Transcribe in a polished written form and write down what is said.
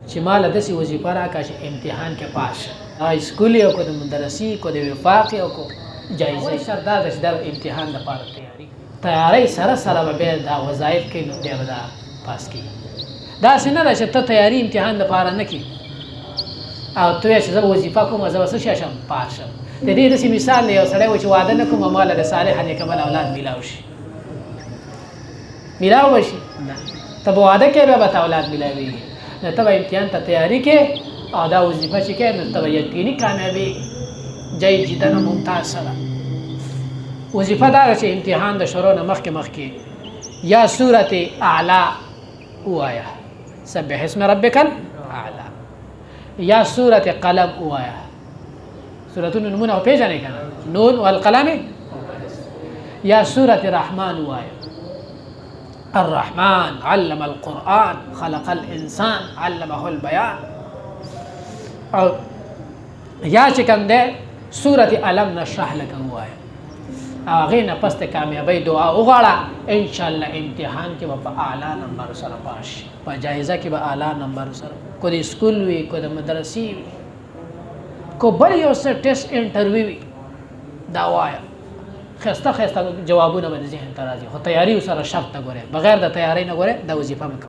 چې مال داسې وظیفه راکړه چې امتحان کې پاس اسکول یو کو د مدرسي کو د وفاق یو کو جایزه سردا د امتحان لپاره تیاری سره سره به دا وظایف کې نو بیا دا پاس کی دا څنګه چې ته تیاری امتحان لپاره نه کی او ته چې زه وظیفه کوم زه وسه شم پاس شم د دې د مثال یو سره و چې واده نه کوم مال د صالح نه کمل اولاد میلاو شي میلاو شي نه ته واده کې به اولاد میلاوي نه ته امتحان ته تیاری کې او دا وظیفه چې کې نو ته یقیني کامیابی جای جدا ممتاز سره وظیفه دا چې امتحان د شروع نه مخکې یا سورۃ اعلی وایا سبح اسم ربک الاعلى یا سورۃ قلم وایا سورۃ نمونه پیژنې کنه نون والقلم یا سورۃ رحمان وایا الرحمن علم القرآن خلق الانسان علمه البيان او یا چې کوم ده سورۃ علم نشرح لك وایا هغه نه پس ته کامیابی دعا وغواړه ان شاء الله امتحان کې به په اعلی نمبر سره پاس شي په جایزه کې به اعلی نمبر سره کو د سکول وي کو د مدرسې وي کو بل یو څه ټیسټ انټرویو وي دا وایا خسته جوابونه به ذهن ته راځي خو تیاری سره شرط نه ګوره بغیر د تیاری نه ګوره دا وظیفه